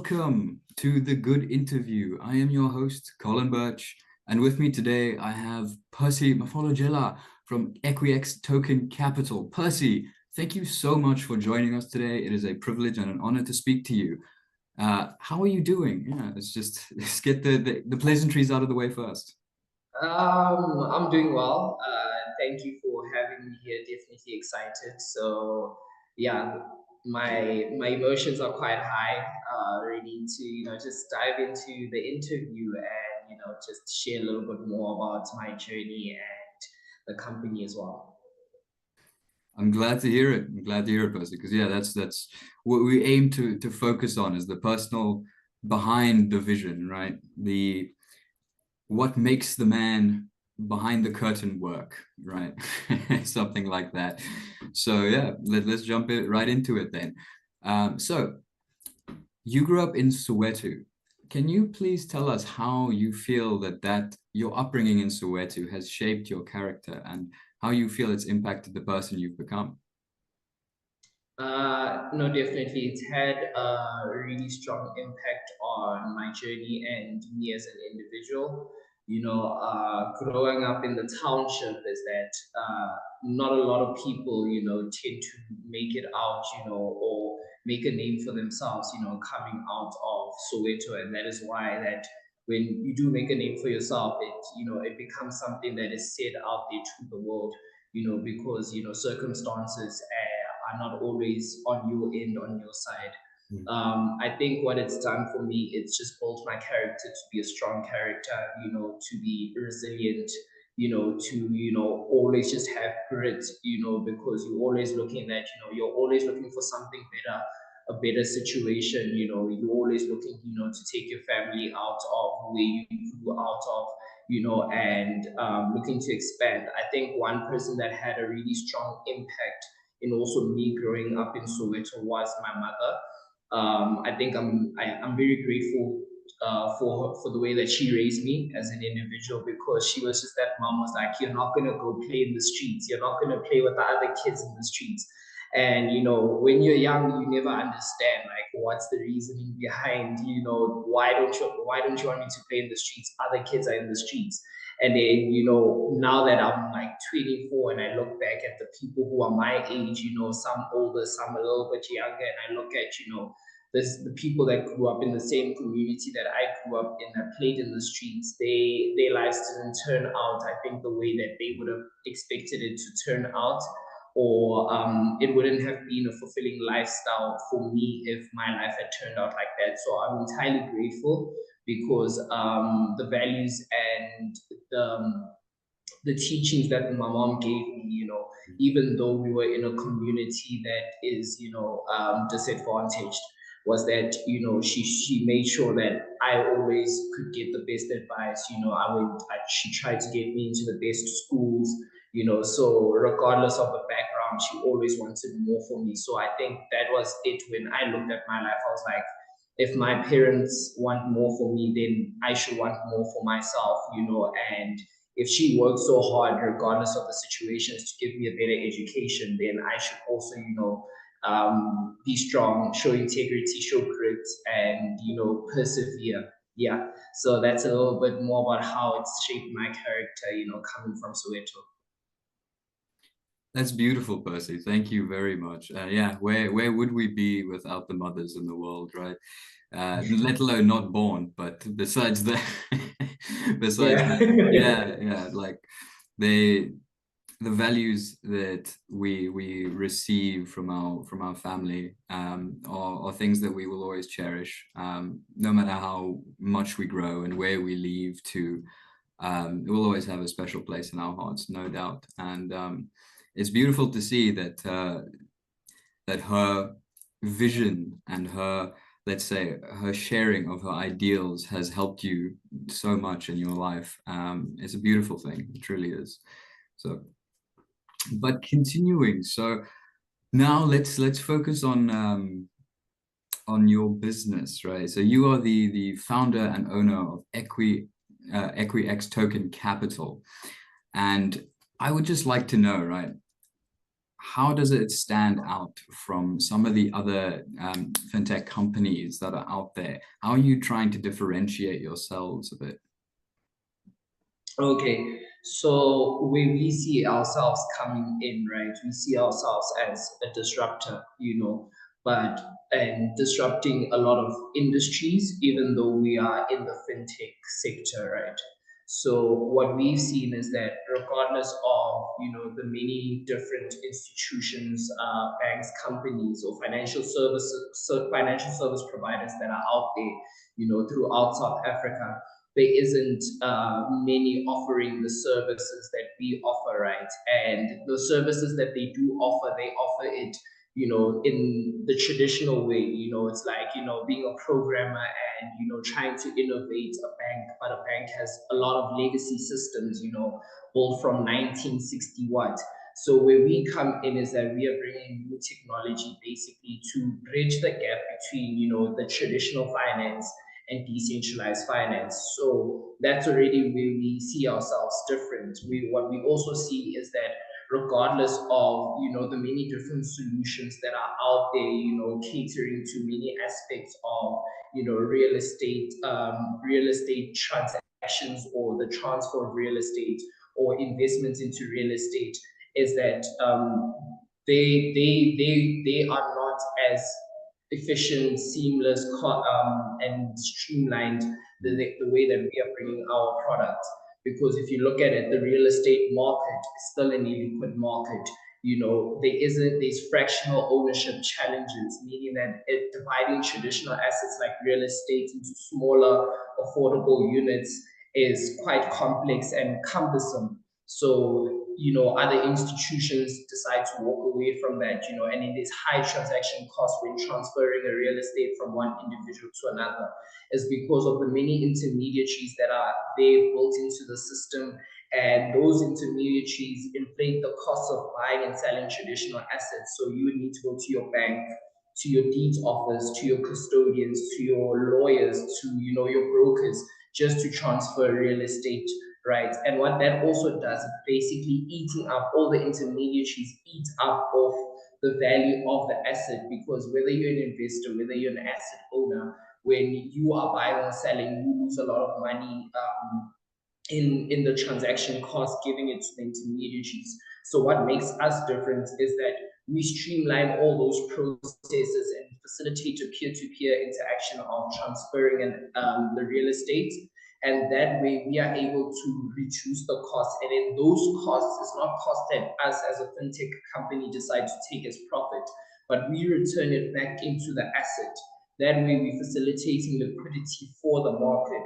Welcome to the Good Interview. I am your host, Colin Birch, and with me today I have Percy Maphologela from EquiXToken Capital. Percy, thank you so much for joining us today. It is a privilege and an honor to speak to you. How are you doing? Let's get the pleasantries out of the way first. I'm doing well. Thank you for having me here. Definitely excited. So yeah, my emotions are quite high. Ready to just dive into the interview and just share a little bit more about my journey and the company as well. I'm glad to hear it. I'm glad to hear it, Percy, because yeah, that's what we aim to focus on is the personal behind the vision, right? The what makes the man behind the curtain work, right? Something like that. So yeah, let's jump right into it then. So you grew up in Soweto. Can you please tell us how you feel that your upbringing in Soweto has shaped your character and how you feel it's impacted the person you've become? No, definitely. It's had a really strong impact on my journey and me as an individual. Growing up in the township is that not a lot of people, tend to make it out, or make a name for themselves, coming out of Soweto. And that is why that when you do make a name for yourself, it becomes something that is said out there to the world, because, circumstances are not always on your end, on your side. I think what it's done for me, it's just built my character to be a strong character, to be resilient, to always just have grit, because you're always looking at, you're always looking for something better, a better situation, you're always looking, to take your family out of where you grew out of, and looking to expand. I think one person that had a really strong impact in also me growing up in Soweto was my mother. I think I'm very grateful for the way that she raised me as an individual, because she was just that mom was like, you're not gonna go play in the streets, you're not gonna play with the other kids in the streets. And when you're young, you never understand like what's the reasoning behind, why don't you want me to play in the streets? Other kids are in the streets. And then, now that I'm like 24 and I look back at the people who are my age, some older, some a little bit younger, and I look at, the people that grew up in the same community that I grew up in, that played in the streets, their lives didn't turn out, I think, the way that they would have expected it to turn out, or it wouldn't have been a fulfilling lifestyle for me if my life had turned out like that. So I'm entirely grateful, because the values and the teachings that my mom gave me, even though we were in a community that is, disadvantaged, was that, she made sure that I always could get the best advice. She tried to get me into the best schools, so regardless of the background, she always wanted more for me. So I think that was it. When I looked at my life, I was like, if my parents want more for me, then I should want more for myself, and if she worked so hard, regardless of the situations, to give me a better education, then I should also, be strong, show integrity, show grit, and persevere. Yeah. So that's a little bit more about how it's shaped my character, coming from Soweto. That's beautiful, Percy. Thank you very much. Yeah, where would we be without the mothers in the world, right? Let alone not born, but besides that, besides Yeah. that, yeah, yeah, like they the values that we receive from our family are things that we will always cherish, no matter how much we grow and where we leave to. It will always have a special place in our hearts, no doubt. And it's beautiful to see that her vision and her, let's say, her sharing of her ideals has helped you so much in your life. It's a beautiful thing, it truly is. So, but continuing, so now let's focus on your business, right? So you are the founder and owner of EquiXToken Capital, and I would just like to know, right? how does it stand out from some of the other fintech companies that are out there? How are you trying to differentiate yourselves a bit? Okay, so when we see ourselves coming in, right, we see ourselves as a disruptor, but and disrupting a lot of industries, even though we are in the fintech sector, right? So what we've seen is that regardless of the many different institutions, banks, companies, or financial service providers that are out there, throughout South Africa, there isn't many offering the services that we offer, right? And the services that they do offer, they offer it, in the traditional way. It's like, being a programmer and, trying to innovate a bank, but a bank has a lot of legacy systems, built from 1960 what. So where we come in is that we are bringing new technology basically to bridge the gap between, the traditional finance and decentralized finance. So that's already where we see ourselves different. What we also see is that regardless of the many different solutions that are out there, catering to many aspects of real estate transactions, or the transfer of real estate, or investments into real estate, is that they are not as efficient, seamless, and streamlined the way that we are bringing our products. Because if you look at it, the real estate market is still an illiquid market. There's fractional ownership challenges, meaning that dividing traditional assets like real estate into smaller, affordable units is quite complex and cumbersome. So, other institutions decide to walk away from that, and it is high transaction costs when transferring a real estate from one individual to another, is because of the many intermediaries that are there built into the system. And those intermediaries inflate the cost of buying and selling traditional assets. So you would need to go to your bank, to your deeds office, to your custodians, to your lawyers, to your brokers, just to transfer real estate, right? And what that also does is basically eating up all the intermediaries, eat up of the value of the asset. Because whether you're an investor, whether you're an asset owner, when you are buying or selling, you lose a lot of money in the transaction cost, giving it to the intermediaries. So what makes us different is that we streamline all those processes and facilitate a peer-to-peer interaction of transferring the real estate. And that way we are able to reduce the cost. And then those costs is not cost that us as a fintech company decide to take as profit, but we return it back into the asset. That way we're facilitating liquidity for the market.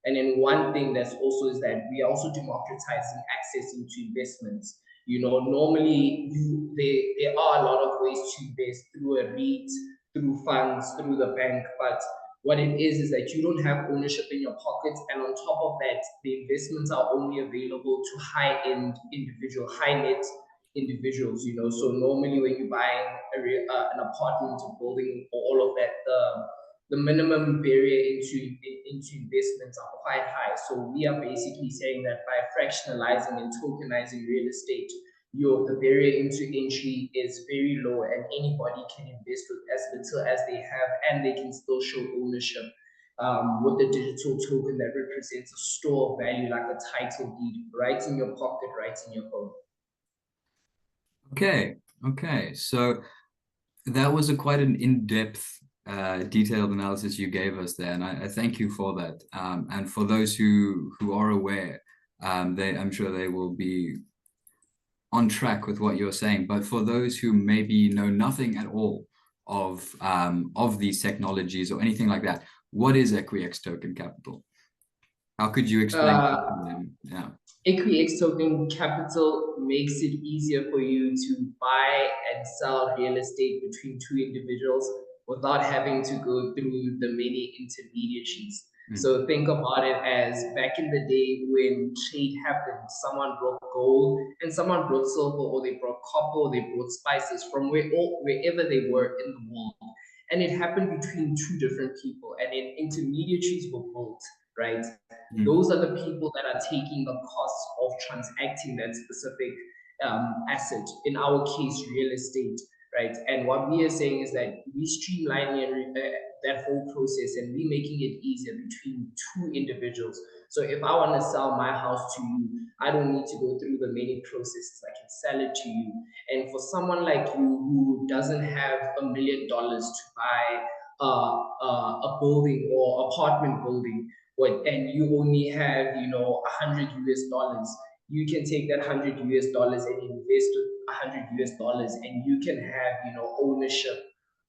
And then one thing that's also is that we are also democratizing access into investments. Normally there are a lot of ways to invest through a REIT, through funds, through the bank, but what it is that you don't have ownership in your pockets, and on top of that, the investments are only available to high-end individual, high-net individuals. So normally when you're buying an apartment, a building, or all of that, the minimum barrier into investments are quite high. So we are basically saying that by fractionalizing and tokenizing real estate, the barrier into entry is very low, and anybody can invest with as little as they have, and they can still show ownership with the digital token that represents a store of value, like a title deed, right in your pocket, right in your phone. Okay. So that was quite an in-depth, detailed analysis you gave us there, and I thank you for that. And for those who are aware, I'm sure they will be on track with what you're saying. But for those who maybe know nothing at all of these technologies or anything like that, what is EquiXToken Capital? How could you explain that to them? Yeah. EquiXToken Capital makes it easier for you to buy and sell real estate between two individuals without having to go through the many intermediaries. So think about it as back in the day when trade happened, someone brought gold and someone brought silver, or they brought copper, or they brought spices from wherever they were in the world. And it happened between two different people, and then intermediaries were built, right? Those are the people that are taking the cost of transacting that specific asset, in our case, real estate, right? And what we are saying is that we streamline that whole process and we making it easier between two individuals. So if I want to sell my house to you, I don't need to go through the many processes. I can sell it to you. And for someone like you who doesn't have $1 million to buy a building or apartment building, and you only have, 100 US dollars, you can take that $100 and invest $100 and you can have, ownership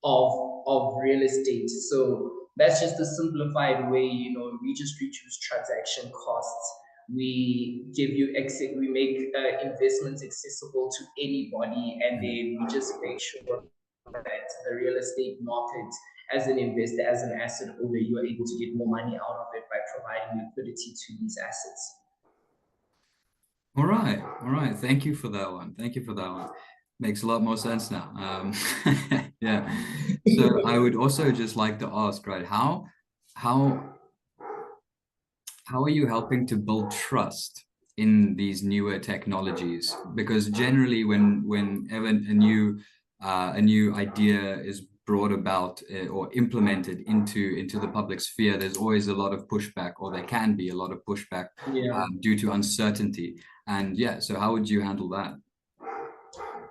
of real estate. So that's just a simplified way. We just reduce transaction costs. We give you exit. We make investments accessible to anybody, and then we just make sure that the real estate market, as an investor, as an asset owner, you are able to get more money out of it by providing liquidity to these assets. All right, all right. Thank you for that one. Thank you for that one. Makes a lot more sense now. Yeah. So I would also just like to ask, right, how how are you helping to build trust in these newer technologies? Because generally, whenever a new idea is brought about or implemented into the public sphere, there's always a lot of pushback, or there can be a lot of pushback Yeah. due to uncertainty. And yeah, so how would you handle that?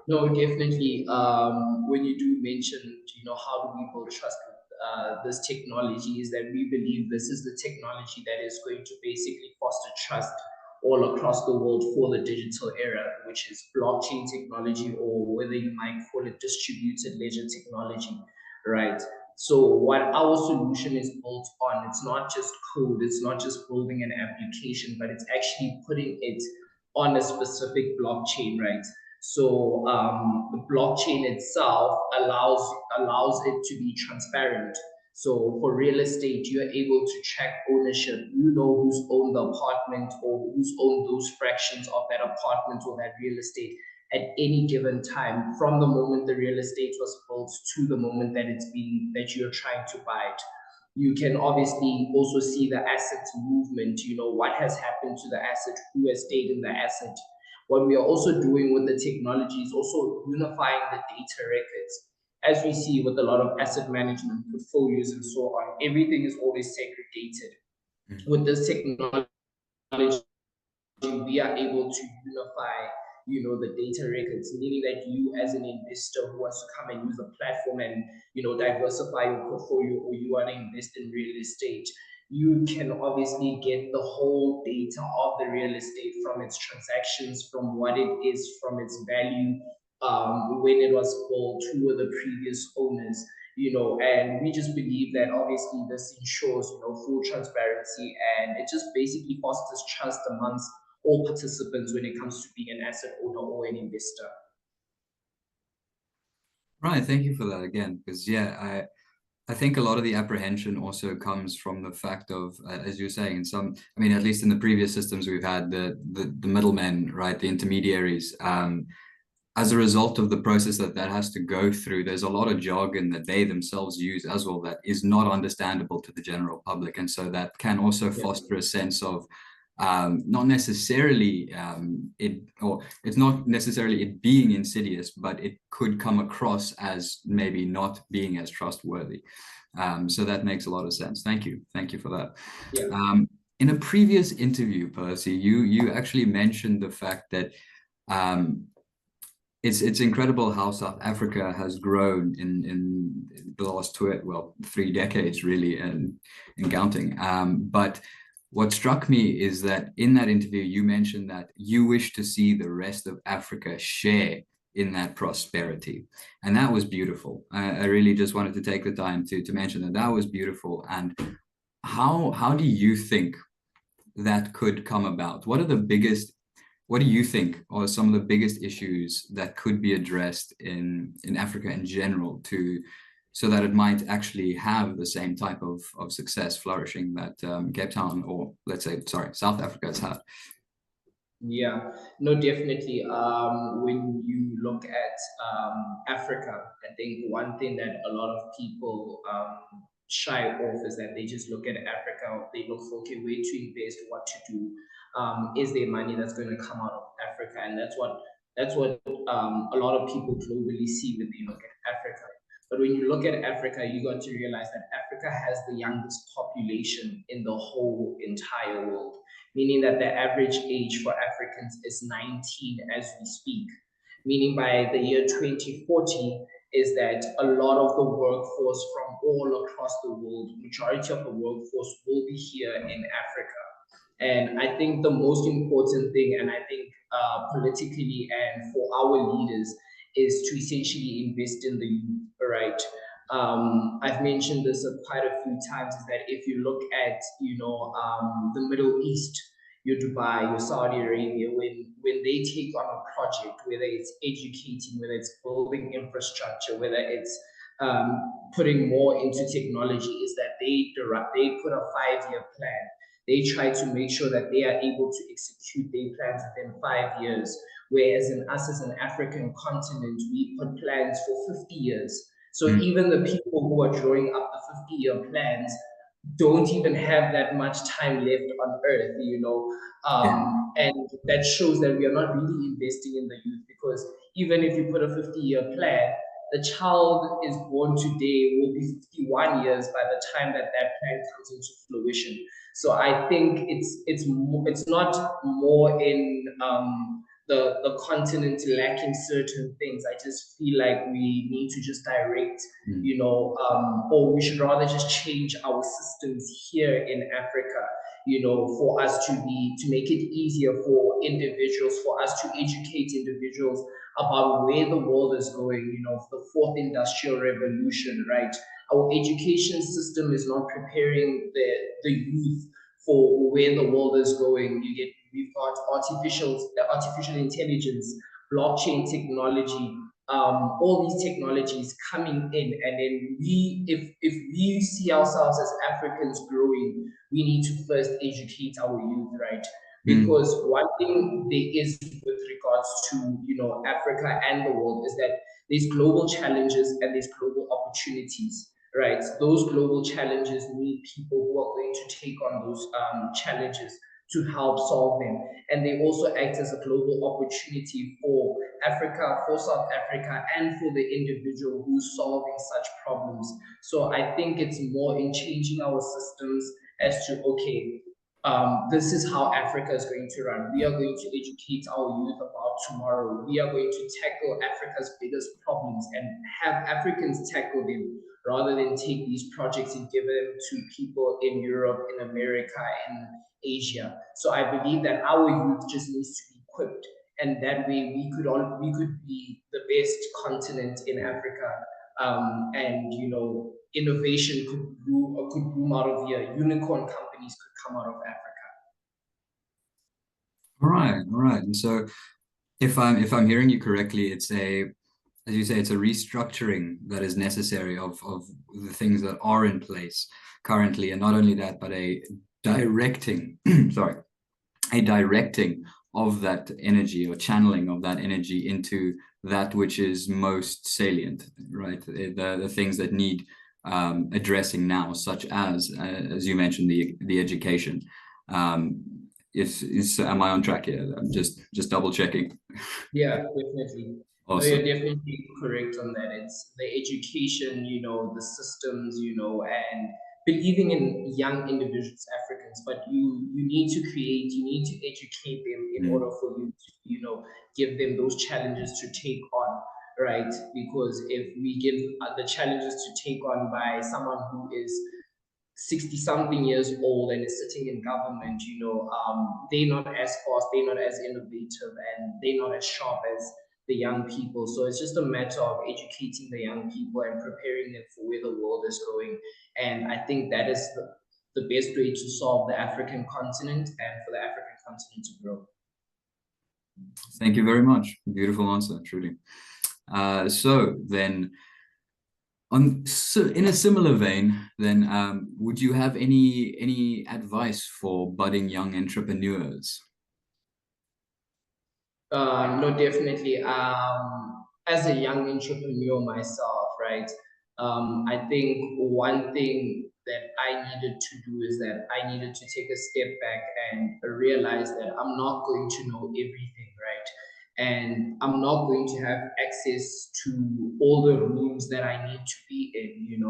No, definitely. When you do mention, how do we build trust with this technology, is that we believe this is the technology that is going to basically foster trust all across the world for the digital era, which is blockchain technology, or whether you might call it distributed ledger technology, right? So what our solution is built on, it's not just code, it's not just building an application, but it's actually putting it on a specific blockchain, right? So the blockchain itself allows it to be transparent. So for real estate, you're able to track ownership. You know who's owned the apartment or who's owned those fractions of that apartment or that real estate at any given time, from the moment the real estate was built to the moment that you're trying to buy it. You can obviously also see the asset movement, what has happened to the asset, who has stayed in the asset. What we are also doing with the technology is also unifying the data records. As we see with a lot of asset management portfolios and so on, everything is always segregated. With this technology, we are able to unify, the data records, meaning that you, as an investor who wants to come and use the platform and, diversify your portfolio, or you want to invest in real estate, you can obviously get the whole data of the real estate, from its transactions, from what it is, from its value, when it was built, who were the previous owners, and we just believe that obviously this ensures, full transparency, and it just basically fosters trust amongst all participants when it comes to being an asset owner or an investor. Right, thank you for that again, because yeah, I think a lot of the apprehension also comes from the fact of, as you're saying, I mean, at least in the previous systems we've had, the middlemen, right, the intermediaries, as a result of the process that has to go through, there's a lot of jargon that they themselves use as well that is not understandable to the general public, and so that can also foster a sense of not necessarily it's not necessarily it being insidious, but it could come across as maybe not being as trustworthy. So that makes a lot of sense. Thank you for that. Yeah. In a previous interview, Percy, you actually mentioned the fact that it's incredible how South Africa has grown in the last 3 decades, really, and in counting. But what struck me is that in that interview, you mentioned that you wish to see the rest of Africa share in that prosperity. And that was beautiful. I really just wanted to take the time to mention that that was beautiful. And how do you think that could come about? What do you think are some of the biggest issues that could be addressed in Africa in general so that it might actually have the same type of success, flourishing that Cape Town, or let's say, sorry, South Africa has had? Yeah, no, definitely. When you look at Africa, I think one thing that a lot of people shy off is that they just look at Africa. They look for, okay, where to invest, what to do. Is there money that's going to come out of Africa? And that's what That's what a lot of people globally see when they look at Africa. But when you look at Africa, you got to realize that Africa has the youngest population in the whole entire world, meaning that the average age for Africans is 19 as we speak. Meaning by the year 2040 is that a lot of the workforce from all across the world, majority of the workforce will be here in Africa. And I think the most important thing, and I think politically and for our leaders, is to essentially invest in the youth, right? I've mentioned this quite a few times. Is that if you look at the Middle East, your Dubai, your Saudi Arabia, when they take on a project, whether it's educating, whether it's building infrastructure, whether it's putting more into technology, is that they put a 5 year plan. They try to make sure that they are able to execute their plans within 5 years. Whereas in us as an African continent, we put plans for 50 years. So Mm. even the people who are drawing up the 50-year plans don't even have that much time left on earth, Yeah. and that shows that we are not really investing in the youth, because even if you put a 50-year plan, the child is born today will be 51 years by the time that that plan comes into fruition. So I think it's not more in the continent lacking certain things. I just feel like we need to just direct, Mm. or we should rather just change our systems here in Africa, for us to make it easier for individuals, for us to educate individuals about where the world is going, the fourth industrial revolution, right? Our education system is not preparing the youth for where the world is going. We've got artificial intelligence, blockchain technology, all these technologies coming in, and then if we see ourselves as Africans growing, we need to first educate our youth, right? Mm. Because one thing there is with regards to Africa and the world is that there's global challenges and there's global opportunities, right? Those global challenges need people who are going to take on those challenges to help solve them. And they also act as a global opportunity for Africa, for South Africa, and for the individual who's solving such problems. So I think it's more in changing our systems as to, okay, this is how Africa is going to run. We are going to educate our youth about tomorrow. We are going to tackle Africa's biggest problems and have Africans tackle them, rather than take these projects and give them to people in Europe, in America, in Asia. So I believe that our youth just needs to be equipped, and that way we could be the best continent in Africa. And innovation could bloom out of here. Unicorn companies could come out of Africa. All right, all right. And so if I'm hearing you correctly, it's a, as you say, it's a restructuring that is necessary of the things that are in place currently, and not only that, but a directing, sorry, a directing of that energy, or channeling of that energy into that which is most salient, right? The things that need addressing now, such as you mentioned, the education. Um, is am I on track here? I'm just double checking. Yeah, definitely. No, you're Awesome. definitely correct on that. It's the education, the systems, and believing in young individuals, Africans. But you need to educate them in order Mm. for you to, give them those challenges to take on, right? Because if we give the challenges to take on by someone who is 60 something years old and is sitting in government, they're not as fast, they're not as innovative, and they're not as sharp as the young people. So it's just a matter of educating the young people and preparing them for where the world is going. And I think that is the best way to solve the African continent and for the African continent to grow. Thank you very much. Beautiful answer, truly. So then, in a similar vein, then, would you have any advice for budding young entrepreneurs? No, definitely. As a young entrepreneur myself, right? I think one thing that I needed to do is that I needed to take a step back and realize that I'm not going to know everything, right? and I'm not going to have access to all the rooms that I need to be in,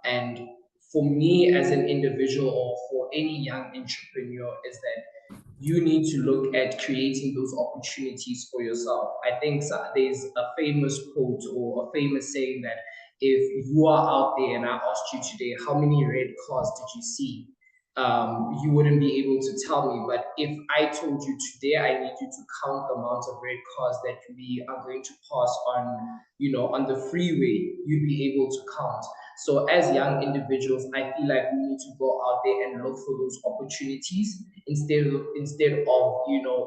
and for me as an individual, or for any young entrepreneur, is that you need to look at creating those opportunities for yourself. I think there's a famous quote or a famous saying that if you are out there and I asked you today, how many red cars did you see? You wouldn't be able to tell me. But if I told you today, I need you to count the amount of red cars that we are going to pass on the freeway, you'd be able to count. So as young individuals, I feel like we need to go out there and look for those opportunities instead of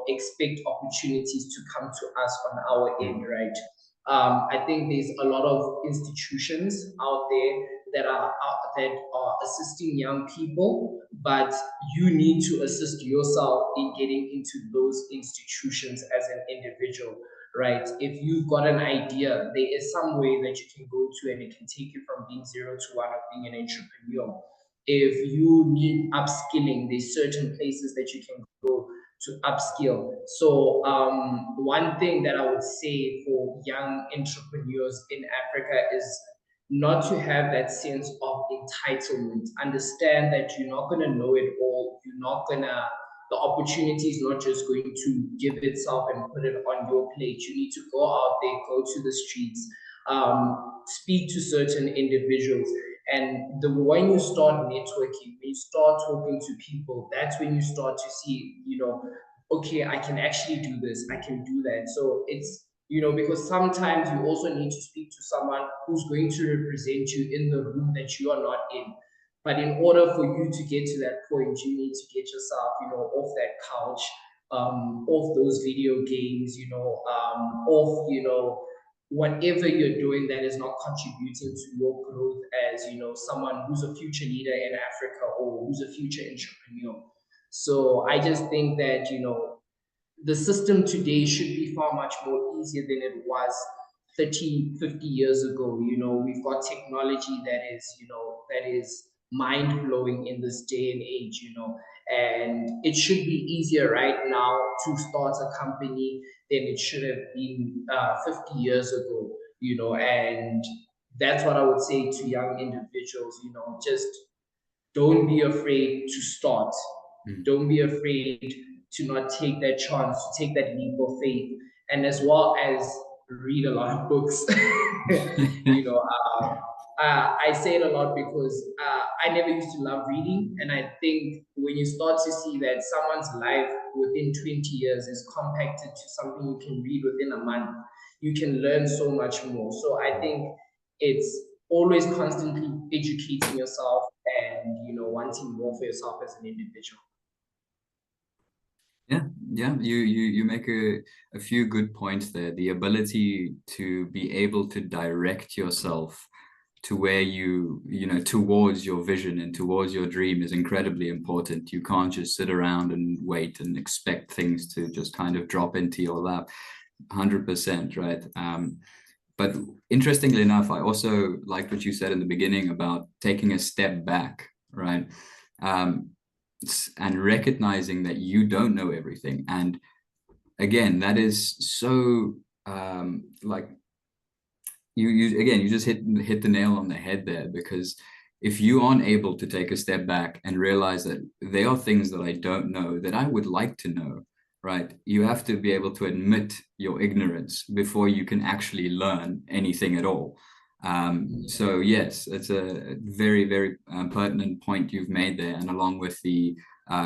expect opportunities to come to us on our end, right? I think there's a lot of institutions out there that are assisting young people, but you need to assist yourself in getting into those institutions as an individual, right? If you've got an idea, there is some way that you can go to, and it can take you from being 0 to 1 of being an entrepreneur. If you need upskilling, there's certain places that you can go to upskill. So one thing that I would say for young entrepreneurs in Africa is not to have that sense of entitlement. Understand that you're not going to know it all. The opportunity is not just going to give itself and put it on your plate. You need to go out there, go to the streets, speak to certain individuals. And when you start networking, when you start talking to people, that's when you start to see, okay, I can actually do this, I can do that. So because sometimes you also need to speak to someone who's going to represent you in the room that you are not in. But in order for you to get to that point, you need to get yourself, off that couch, off those video games, off, whatever you're doing that is not contributing to your growth as, someone who's a future leader in Africa or who's a future entrepreneur. So I just think that, the system today should be far much more easier than it was 30, 50 years ago. We've got technology that is mind blowing in this day and age, and it should be easier right now to start a company than it should have been 50 years ago, and that's what I would say to young individuals, just don't be afraid to start. Mm. Don't be afraid to not take that chance, to take that leap of faith, and as well as read a lot of books. you know, I say it a lot because I never used to love reading, and I think when you start to see that someone's life within 20 years is compacted to something you can read within a month, you can learn so much more. So I think it's always constantly educating yourself and wanting more for yourself as an individual. Yeah, yeah, you make a few good points there. The ability to be able to direct yourself to where towards your vision and towards your dream is incredibly important. You can't just sit around and wait and expect things to just kind of drop into your lap. 100%, right? But interestingly enough, I also like what you said in the beginning about taking a step back, right? And recognizing that you don't know everything. And again, that is so like you just hit the nail on the head there, because if you aren't able to take a step back and realize that there are things that I don't know that I would like to know, right? You have to be able to admit your ignorance before you can actually learn anything at all. So yes, it's a very, very pertinent point you've made there, and along with the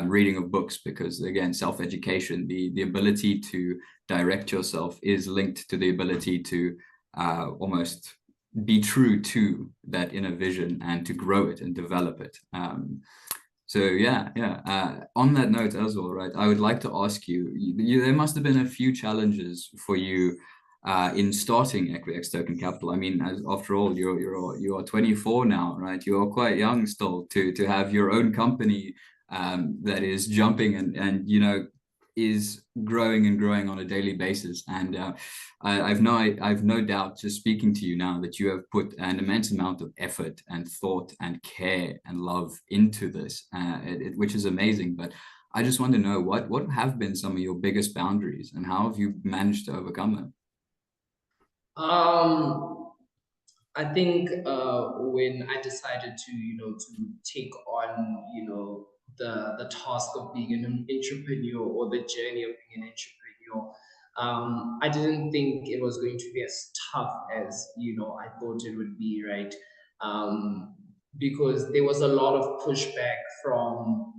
reading of books, because again, self-education, the ability to direct yourself is linked to the ability to almost be true to that inner vision and to grow it and develop it. So yeah. On that note as well, right, I would like to ask you, there must have been a few challenges for you in starting EquiXToken Capital. I mean, after all, you are 24 now, right? You are quite young still to have your own company that is jumping and is growing and growing on a daily basis. And I've no doubt, just speaking to you now, that you have put an immense amount of effort and thought and care and love into this, which is amazing. But I just want to know what have been some of your biggest boundaries and how have you managed to overcome them? I think when I decided to, to take on, the task of being an entrepreneur or the journey of being an entrepreneur, I didn't think it was going to be as tough as, I thought it would be, right? Because there was a lot of pushback from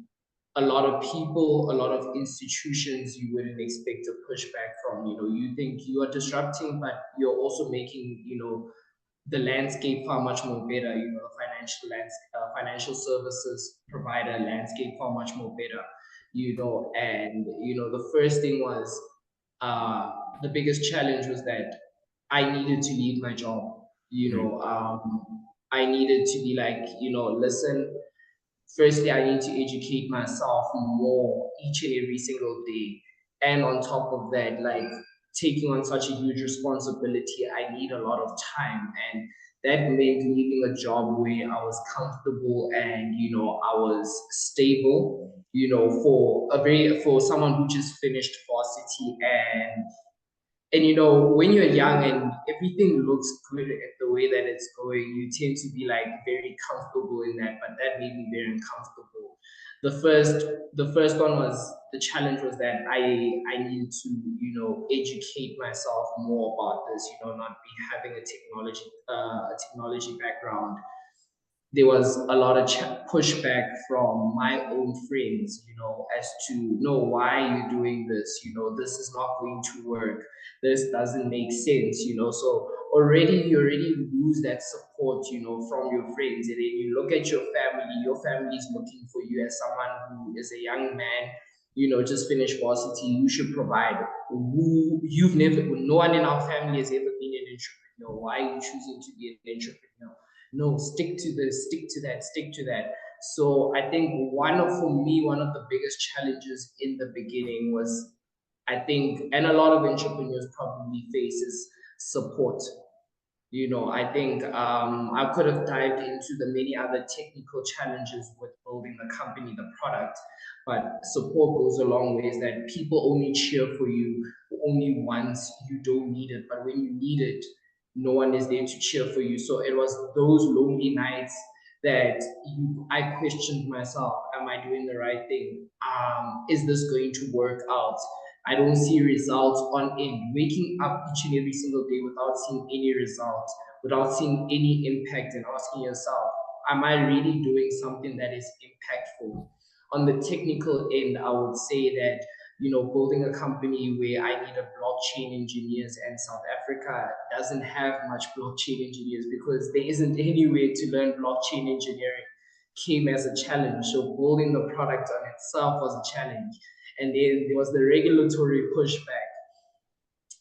a lot of people, a lot of institutions you wouldn't expect a pushback from. You think you are disrupting, but you're also making, the landscape far much more better. The financial services provider landscape far much more better. And the first thing was uh, the biggest challenge was that I needed to leave my job. I needed to be like, listen, firstly, I need to educate myself more each and every single day. And on top of that, like taking on such a huge responsibility, I need a lot of time. And that meant leaving a job where I was comfortable and, I was stable, for someone who just finished varsity. And when you're young and everything looks good at the way that it's going, you tend to be like very comfortable in that. But that made me very uncomfortable. The first one was the challenge was that I needed to educate myself more about this. Not be having a technology background. There was a lot of pushback from my own friends, as to, no, why are you doing this? This is not going to work. This doesn't make sense. So already you already lose that support, from your friends. And then you look at your family is looking for you as someone who is a young man, just finished varsity. You should provide. No one in our family has ever been an entrepreneur. Why are you choosing to be an entrepreneur? No, stick to this, stick to that, stick to that. So I think for me, one of the biggest challenges in the beginning was, I think, and a lot of entrepreneurs probably face, is support. I think I could have dived into the many other technical challenges with building the company, the product, but support goes a long way. Is that people only cheer for you only once you don't need it, but when you need it, no one is there to cheer for you. So it was those lonely nights that I questioned myself: Am I doing the right thing? Is this going to work out? I don't see results on end. Waking up each and every single day without seeing any results, without seeing any impact, and asking yourself, am I really doing something that is impactful? On the technical end, I would say that, building a company where I need a blockchain engineers, and South Africa doesn't have much blockchain engineers because there isn't any way to learn blockchain engineering, came as a challenge. So building the product on itself was a challenge. And then there was the regulatory pushback.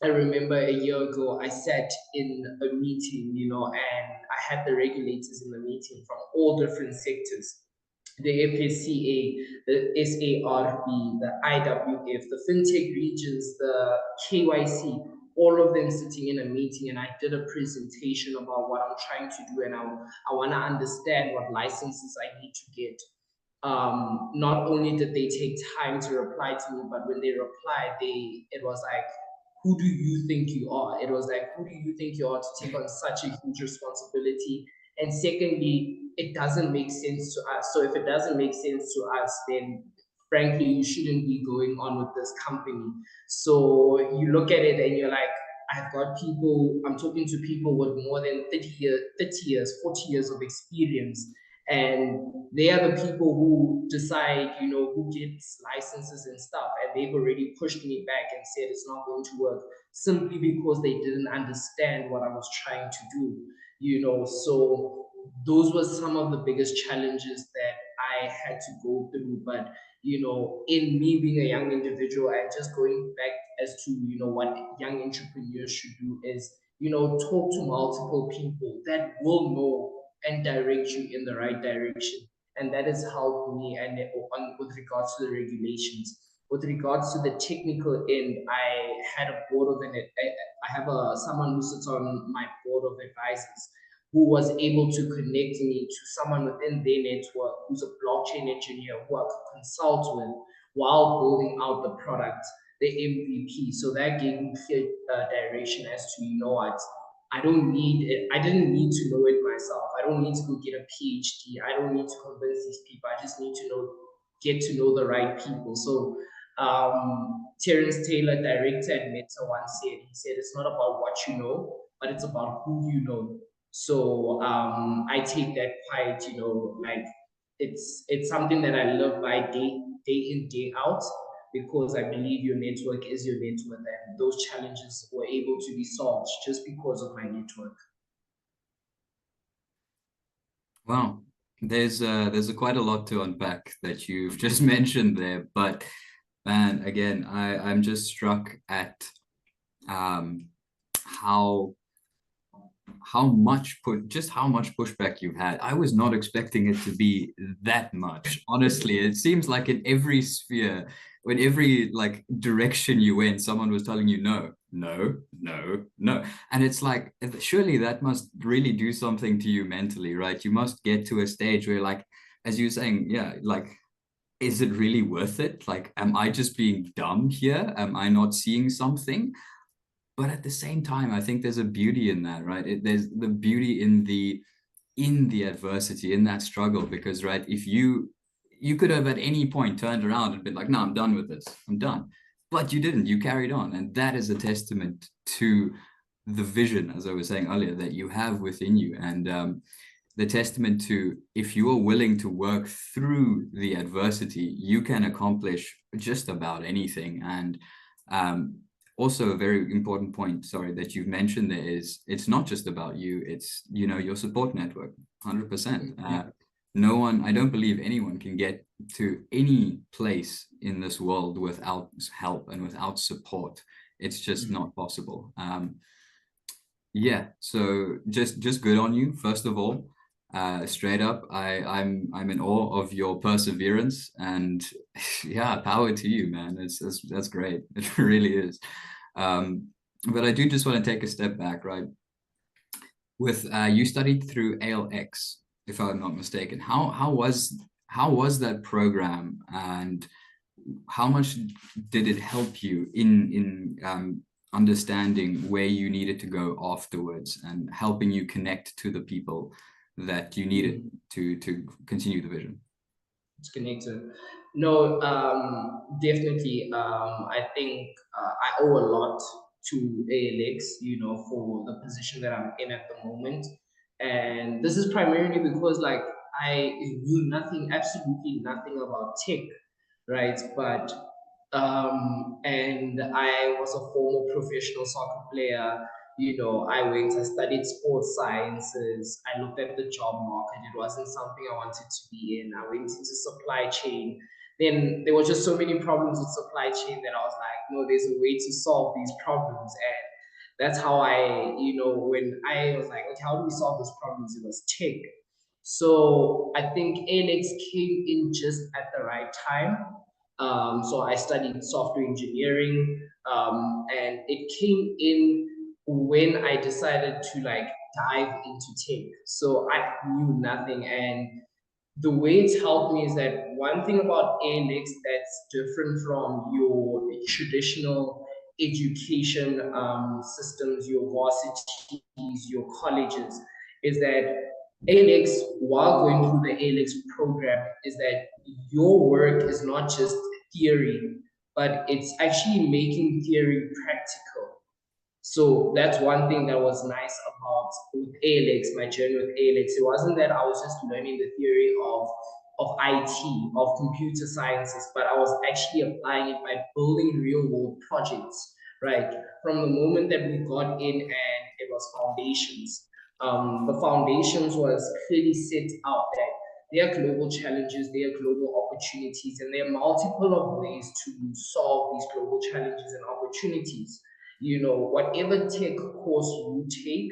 I remember a year ago, I sat in a meeting, and I had the regulators in the meeting from all different sectors: the FSCA, the SARB, the IWF, the FinTech regions, the KYC, all of them sitting in a meeting. And I did a presentation about what I'm trying to do. And I want to understand what licenses I need to get. Not only did they take time to reply to me, but when they replied, it was like, who do you think you are? It was like, who do you think you are to take on such a huge responsibility? And secondly, it doesn't make sense to us. So if it doesn't make sense to us, then frankly, you shouldn't be going on with this company. So you look at it and you're like, I'm talking to people with more than 30 years, 40 years of experience. And they are the people who decide, who gets licenses and stuff. And they've already pushed me back and said it's not going to work, simply because they didn't understand what I was trying to do. So those were some of the biggest challenges that I had to go through. But in me being a young individual, and just going back as to what young entrepreneurs should do is talk to multiple people that will know and direct you in the right direction. And that has helped me. And with regards to the regulations, with regards to the technical end, I had a board of I have someone who sits on my board of advisors, who was able to connect me to someone within their network who's a blockchain engineer, who I could consult with while building out the product, the MVP. So that gave me clear direction as to, you know what, I don't need it. I didn't need to know it myself. I don't need to go get a PhD. I don't need to convince these people. I just need to get to know the right people. So Terence Taylor, director at Meta, once said, it's not about what you know, but it's about who you know. So I take that quite, like it's something that I live by day in, day out, because I believe your network is your network, and those challenges were able to be solved just because of my network. Wow, there's quite a lot to unpack that you've just mentioned there, but man, again, I'm just struck at um, how how much pushback you've had. I was not expecting it to be that much. Honestly, it seems like in every sphere, in every like direction you went, someone was telling you no, no, no, no. And it's like, surely that must really do something to you mentally, right? You must get to a stage where, like, as you're saying, yeah, like, is it really worth it? Like, am I just being dumb here? Am I not seeing something? But at the same time, I think there's a beauty in that, right? There's the beauty in the adversity, in that struggle, because, right, if you could have at any point turned around and been like, no, I'm done with this, I'm done, but you didn't. You carried on, and that is a testament to the vision, as I was saying earlier, that you have within you, and the testament to, if you are willing to work through the adversity, you can accomplish just about anything. And um, also a very important point, sorry, that you've mentioned there is, it's not just about you, it's, your support network. 100%. No one, I don't believe anyone can get to any place in this world without help and without support. It's just not possible. Yeah, so just good on you, first of all. Straight up, I'm in awe of your perseverance, and yeah, power to you, man. That's great. It really is. But I do just want to take a step back, right? With you studied through ALX, if I'm not mistaken. How was that program, and how much did it help you in understanding where you needed to go afterwards, and helping you connect to the people that you needed to continue the vision? It's connected. No, definitely. I think I owe a lot to ALX, for the position that I'm in at the moment. And this is primarily because, like, I knew nothing, absolutely nothing about tech, right? But and I was a former professional soccer player. I studied sports sciences. I looked at the job market. It wasn't something I wanted to be in. I went into supply chain. Then there were just so many problems with supply chain that I was like, no, there's a way to solve these problems. And that's how when I was like, okay, how do we solve these problems? It was tech. So I think ALX came in just at the right time. So I studied software engineering, and it came in when I decided to like dive into tech. So I knew nothing, and the way it's helped me is that one thing about ALX that's different from your traditional education systems, your varsities, your colleges, is that ALX, while going through the ALX program, is that your work is not just theory, but it's actually making theory practical. So that's one thing that was nice about with ALX, my journey with ALX. It wasn't that I was just learning the theory of IT, of computer sciences, but I was actually applying it by building real world projects, right? From the moment that we got in, and it was foundations. The foundations was clearly set out that there are global challenges, there are global opportunities, and there are multiple of ways to solve these global challenges and opportunities. Whatever tech course you take,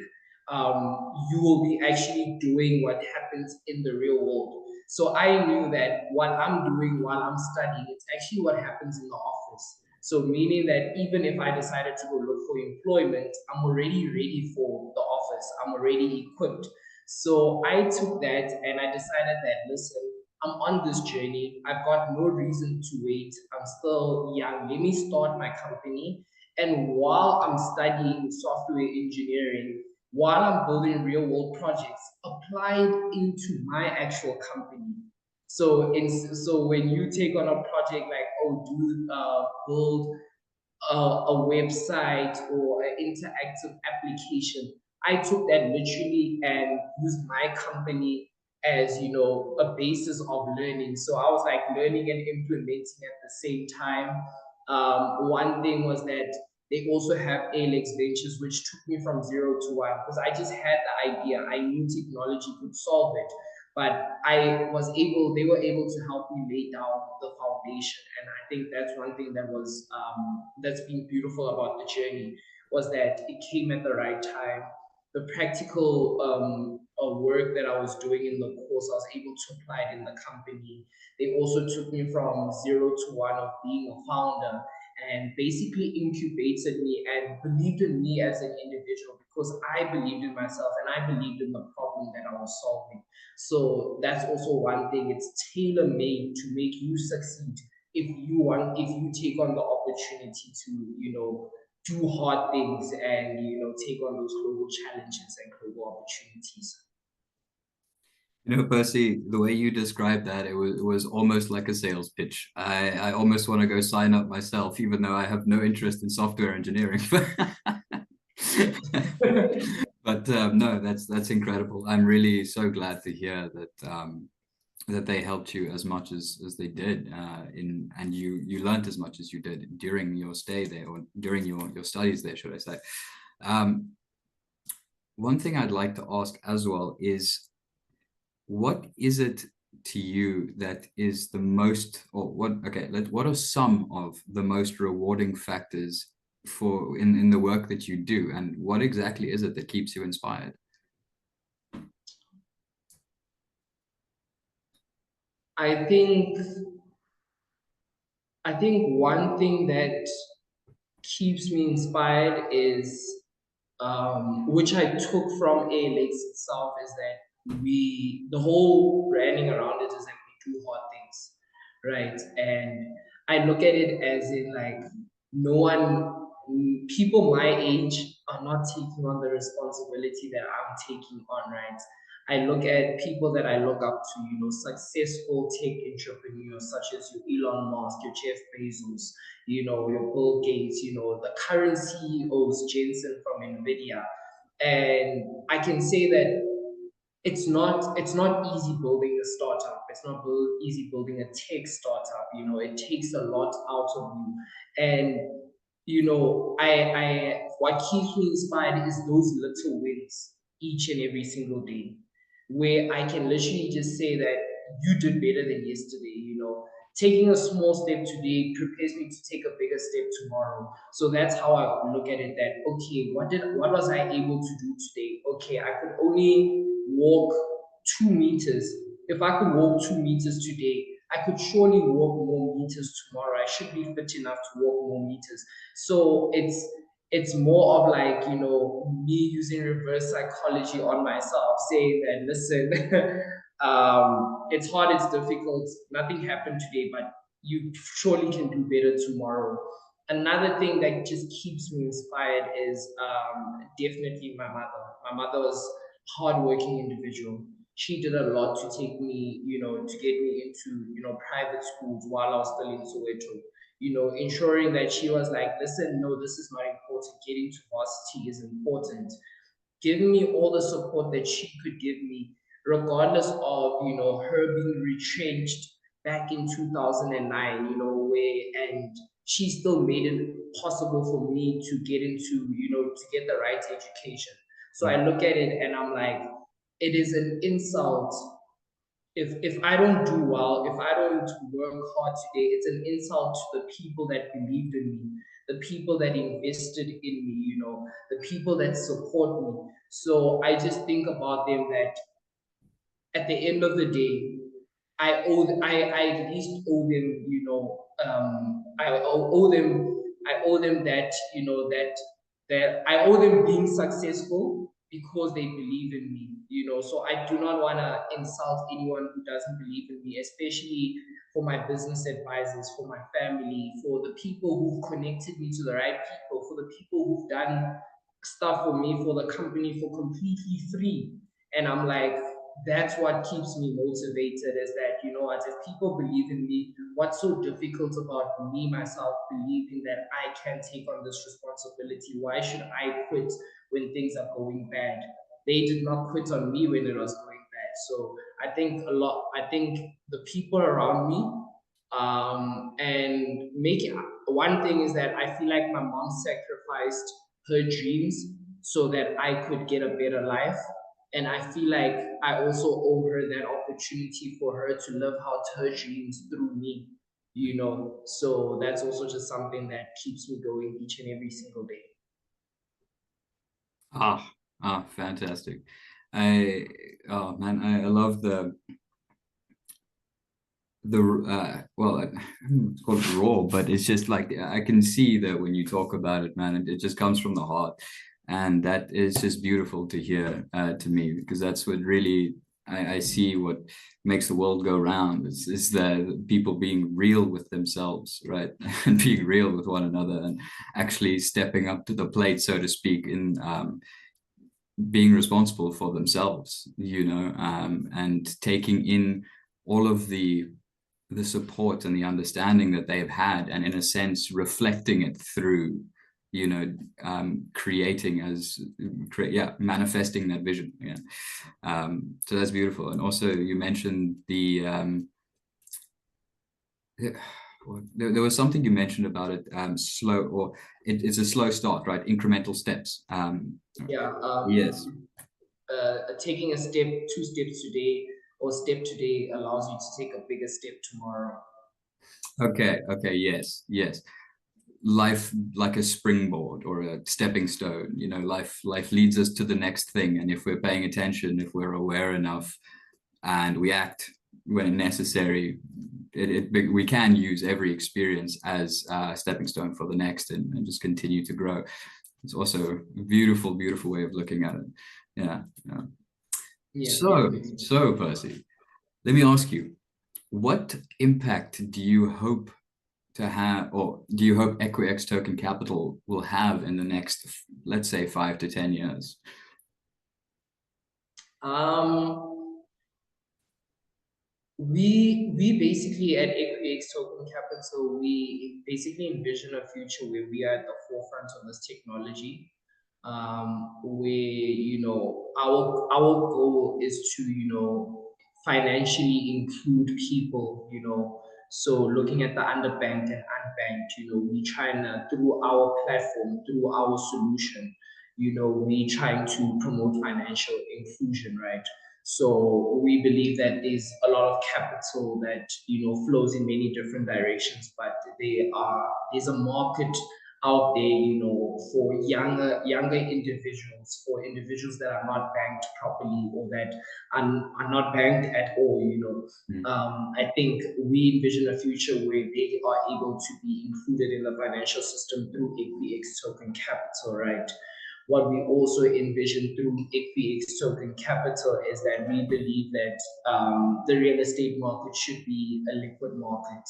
you will be actually doing what happens in the real world. So I knew that what I'm doing while I'm studying, it's actually what happens in the office. So meaning that even if I decided to go look for employment, I'm already ready for the office. I'm already equipped. So I took that and I decided that, listen, I'm on this journey. I've got no reason to wait. I'm still young. Let me start my company. And while I'm studying software engineering, while I'm building real world projects, apply it into my actual company. So when you take on a project like, oh, build a website or an interactive application. I took that literally and used my company as a basis of learning. So I was like learning and implementing at the same time. One thing was that they also have Alex Ventures, which took me from 0 to 1 because I just had the idea. I knew technology could solve it, but they were able to help me lay down the foundation. And I think that's one thing that's been beautiful about the journey, was that it came at the right time. The practical work that I was doing in the course, I was able to apply it in the company. They also took me from 0 to 1 of being a founder and basically incubated me and believed in me as an individual because I believed in myself and I believed in the problem that I was solving. So that's also one thing. It's tailor made to make you succeed if you take on the opportunity to, do hard things and, take on those global challenges and global opportunities. You know, Percy, the way you described that, it was almost like a sales pitch. I almost want to go sign up myself, even though I have no interest in software engineering. But no, that's incredible. I'm really so glad to hear that that they helped you as much as they did and you learned as much as you did during your stay there, or during your studies there, should I say. Um, One thing I'd like to ask as well is, what is it to you that is the most, or what are some of the most rewarding factors for in the work that you do, and what exactly is it that keeps you inspired? I think I think one thing that keeps me inspired is, which I took from ALX itself, is that the whole branding around it is that we do hard things, right? And I look at it as in like, no one, people my age are not taking on the responsibility that I'm taking on, right? I look at people that I look up to, successful tech entrepreneurs such as your Elon Musk, your Jeff Bezos, your Bill Gates, the current CEOs, Jensen from Nvidia. And I can say that it's not easy building a startup. It's not easy building a tech startup. It takes a lot out of you. And I what keeps me inspired is those little wins each and every single day, where I can literally just say that you did better than yesterday. Taking a small step today prepares me to take a bigger step tomorrow. So that's how I look at it. That okay, what was I able to do today? Okay, I could only walk 2 meters. If I could walk 2 meters today, I could surely walk more meters tomorrow. I should be fit enough to walk more meters. So it's more of like, me using reverse psychology on myself, saying that listen, it's hard, it's difficult, nothing happened today, but you surely can do better tomorrow. Another thing that just keeps me inspired is definitely my mother. My mother was a hardworking individual. She did a lot to take me, to get me into, private schools while I was still in Soweto. Ensuring that she was like, listen, no, this is not important. Getting to varsity is important, giving me all the support that she could give me, regardless of her being retrenched back in 2009. And she still made it possible for me to get into to get the right education. So I look at it and I'm like, it is an insult if I don't do well, if I don't work hard today, it's an insult to the people that believed in me, the people that invested in me, the people that support me. So I just think about them that at the end of the day, I at least owe them, I owe them that, that I owe them being successful, because they believe in me, So I do not want to insult anyone who doesn't believe in me, especially for my business advisors, for my family, for the people who've connected me to the right people, for the people who've done stuff for me, for the company for completely free. And I'm like, that's what keeps me motivated, is that, what, if people believe in me, what's so difficult about me, myself, believing that I can take on this responsibility? Why should I quit when things are going bad? They did not quit on me when it was going bad. So I think the people around me, and making one thing is that I feel like my mom sacrificed her dreams so that I could get a better life. And I feel like I also owe her that opportunity for her to live out her dreams through me, So that's also just something that keeps me going each and every single day. Fantastic. I oh man, I love the well, it's called raw, but it's just like I can see that when you talk about it, man, it just comes from the heart, and that is just beautiful to hear to me, because that's what really I see what makes the world go round. Is the people being real with themselves, right, and being real with one another, and actually stepping up to the plate, so to speak, in being responsible for themselves, and taking in all of the support and the understanding that they've had, and in a sense reflecting it through, creating manifesting that vision. So that's beautiful. And also you mentioned there was something you mentioned about it, slow, or it's a slow start, right? Incremental steps. Yeah. Yes. Taking a step, two steps today, or step today allows you to take a bigger step tomorrow. Okay, yes. Life like a springboard or a stepping stone, life leads us to the next thing, and if we're paying attention, if we're aware enough, and we act when necessary, we can use every experience as a stepping stone for the next, and just continue to grow. It's also a beautiful way of looking at it. Yeah. Yes, So Percy, let me ask you, what impact do you hope to have, or do you hope EquiXToken Capital will have in the next, let's say, 5 to 10 years? We basically at EquiXToken Capital, we basically envision a future where we are at the forefront of this technology. Where our goal is to financially include people. So looking at the underbanked and unbanked, we trying to, through our platform, through our solution, we trying to promote financial inclusion, right? So we believe that there's a lot of capital that flows in many different directions, but there's a market out there, for younger individuals, for individuals that are not banked properly, or that are not banked at all. I think we envision a future where they are able to be included in the financial system through EquiXToken Capital, right? What we also envision through EquiXToken Capital is that we believe that the real estate market should be a liquid market,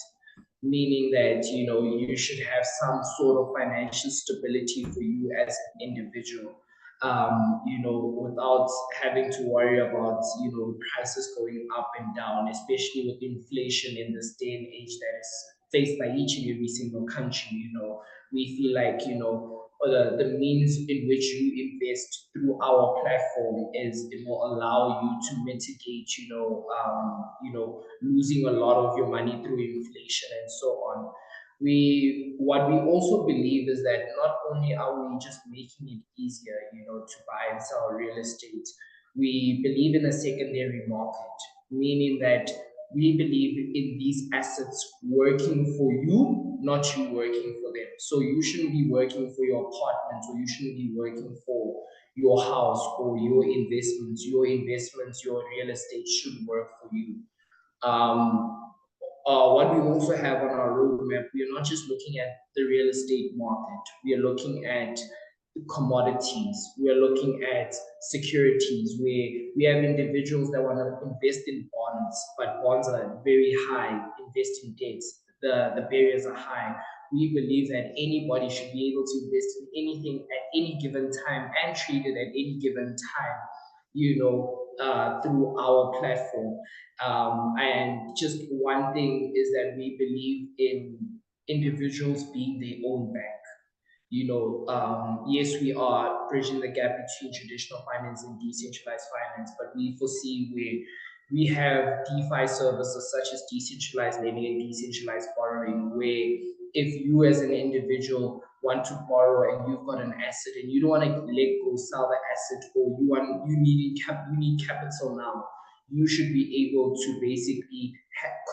meaning that you should have some sort of financial stability for you as an individual, without having to worry about prices going up and down, especially with inflation in this day and age that is faced by each and every single country. We feel like the means in which you invest through our platform is, it will allow you to mitigate losing a lot of your money through inflation and so on. What we also believe is that not only are we just making it easier, to buy and sell real estate, we believe in a secondary market, meaning that we believe in these assets working for you, not you working for them. So you shouldn't be working for your apartment, or you shouldn't be working for your house or your investments. Your investments, your real estate should work for you. What we also have on our roadmap, we are not just looking at the real estate market. We are looking at commodities. We're looking at securities where we have individuals that want to invest in bonds, but bonds are very high. Invest in debts. The barriers are high. We believe that anybody should be able to invest in anything at any given time and trade it at any given time, through our platform. And just one thing is that we believe in individuals being their own bank. Yes, we are bridging the gap between traditional finance and decentralized finance, but we foresee where we have DeFi services such as decentralized lending and decentralized borrowing, where if you as an individual want to borrow and you've got an asset and you don't want to let go, sell the asset, or you need capital now, you should be able to basically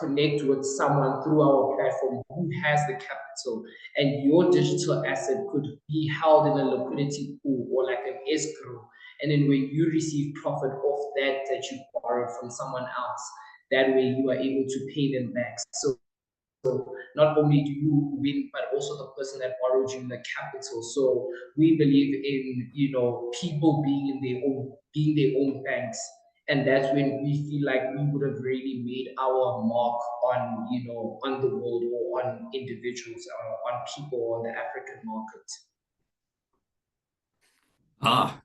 connect with someone through our platform who has the capital, and your digital asset could be held in a liquidity pool or like an escrow. And then when you receive profit off that you borrowed from someone else, that way you are able to pay them back. So not only do you win, but also the person that borrowed you the capital. So we believe in people being their own banks, and that's when we feel like we would have really made our mark on on the world, or on individuals, or on people on the African market.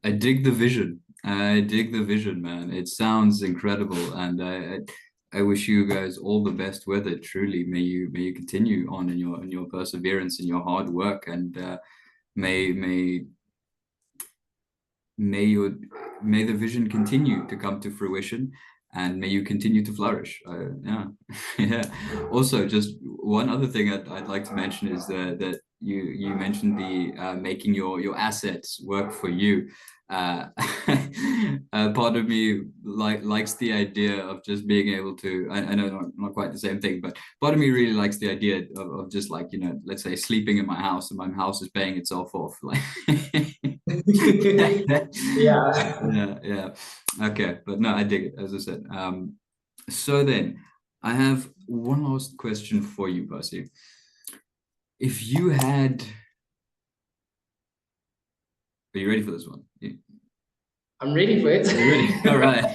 I dig the vision. I dig the vision, man. It sounds incredible, and I wish you guys all the best with it. Truly, may you continue on in your perseverance and your hard work, and may may may your may the vision continue to come to fruition, and may you continue to flourish. Yeah. Yeah. Also, just one other thing I'd like to mention is that you mentioned the making your assets work for you. uh, Part of me likes the idea of just being able to, I know not quite the same thing, but part of me really likes the idea of just like, let's say sleeping in my house and my house is paying itself off, like Yeah. yeah. Okay, but no, I dig it, as I said. So then I have one last question for you, Percy. If you had, are you ready for this one? I'm ready for it. You ready? All right.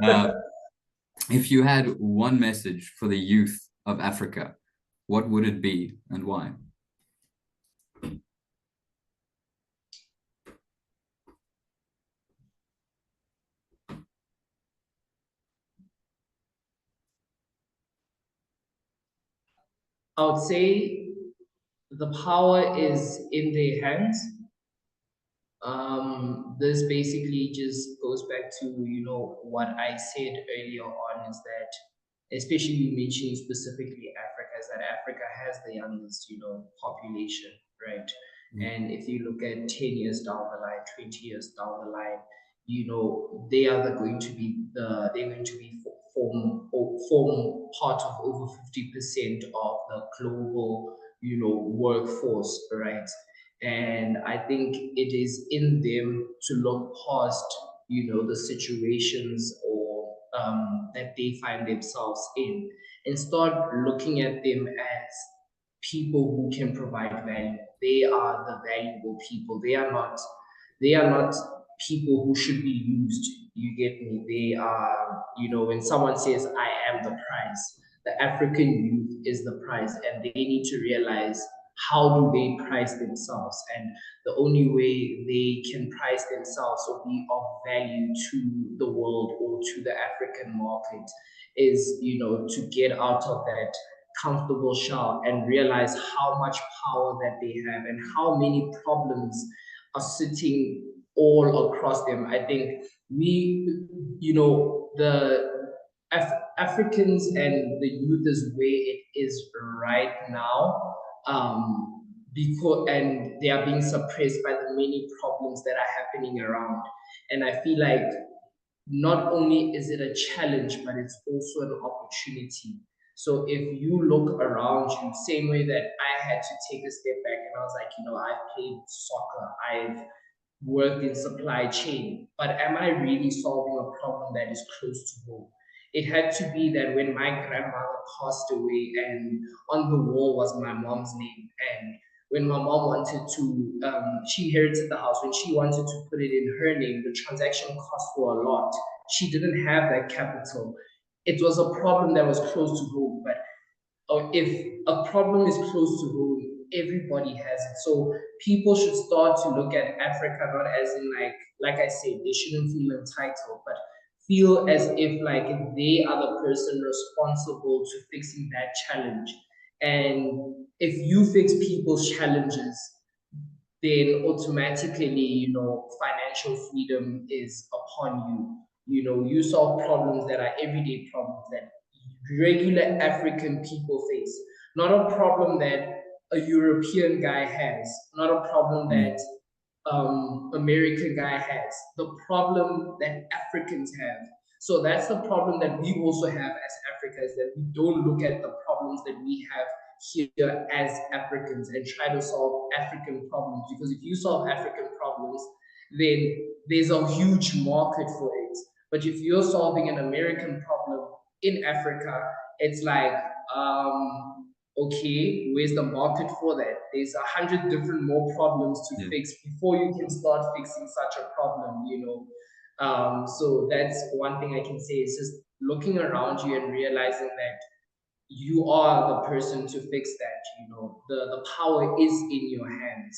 uh, if you had one message for the youth of Africa, what would it be and why? I would say the power is in their hands. This basically just goes back to what I said earlier on, is that, especially you mentioning specifically Africa, is that Africa has the youngest population, right? Mm. And if you look at 10 years down the line, 20 years down the line, they are going to be form part of over 50% of the global workforce, right? And I think it is in them to look past the situations, or that they find themselves in, and start looking at them as people who can provide value. They are the valuable people. They are not people who should be used. You get me? They are, when someone says I am the prize, the African youth is the prize, and they need to realize how do they price themselves. And the only way they can price themselves or be of value to the world or to the African market is, to get out of that comfortable shell and realize how much power that they have and how many problems are sitting all across them. I think the Africans and the youth is where it is right now, because and they are being suppressed by the many problems that are happening around. And I feel like not only is it a challenge, but it's also an opportunity. So if you look around you, same way that I had to take a step back and I was like, I've played soccer, I've worked in supply chain, but am I really solving a problem that is close to home? It had to be that when my grandmother passed away and on the wall was my mom's name, and when my mom wanted to, she inherited the house. When she wanted to put it in her name, the transaction cost for a lot. She didn't have that capital. It was a problem that was close to home, but or if a problem is close to home, everybody has it. So people should start to look at Africa not as in like I said, they shouldn't feel entitled, but feel as if like they are the person responsible to fixing that challenge. And if you fix people's challenges, then automatically, financial freedom is upon you. You solve problems that are everyday problems that regular African people face, not a problem that a European guy has, not a problem that Mm. American guy has, the problem that Africans have. So that's the problem that we also have as Africa, is that we don't look at the problems that we have here as Africans and try to solve African problems. Because if you solve African problems, then there's a huge market for it. But if you're solving an American problem in Africa, it's like, okay, where's the market for that? There's 100 different more problems to Yeah. fix before you can start fixing such a problem. So that's one thing I can say, is just looking around you and realizing that you are the person to fix that. The power is in your hands.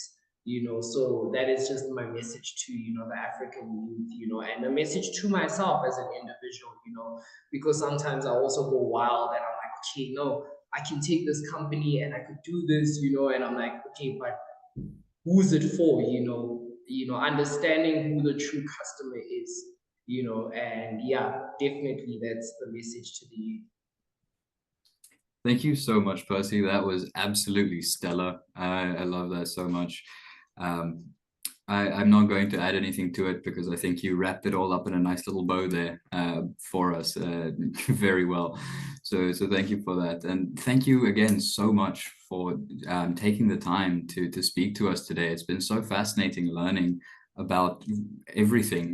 So that is just my message to the African youth, and a message to myself as an individual, because sometimes I also go wild and I'm like, okay, no, I can take this company and I could do this, and I'm like, okay, but who's it for? Understanding who the true customer is, and yeah, definitely that's the message to the youth. Thank you so much, Percy. That was absolutely stellar. I love that so much. Um, I'm not going to add anything to it because I think you wrapped it all up in a nice little bow there for us very well. So thank you for that, and thank you again so much for taking the time to speak to us today. It's been so fascinating learning about everything.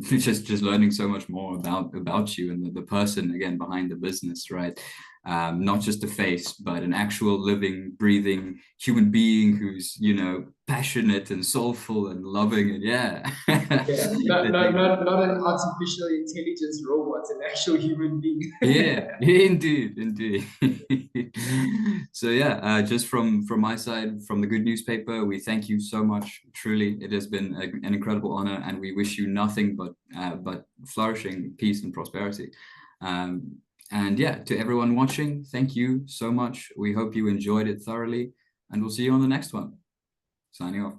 Just learning so much more about you and the person again behind the business, right? Not just a face, but an actual living, breathing human being who's, passionate and soulful and loving. And yeah, Yeah, not an artificial intelligence robot, an actual human being. yeah, indeed, indeed. So yeah, just from my side, from the Good Newspaper, we thank you so much. Truly, it has been an incredible honor, and we wish you nothing but flourishing, peace, and prosperity. Um, and yeah, to everyone watching, thank you so much. We hope you enjoyed it thoroughly, and we'll see you on the next one. Signing off.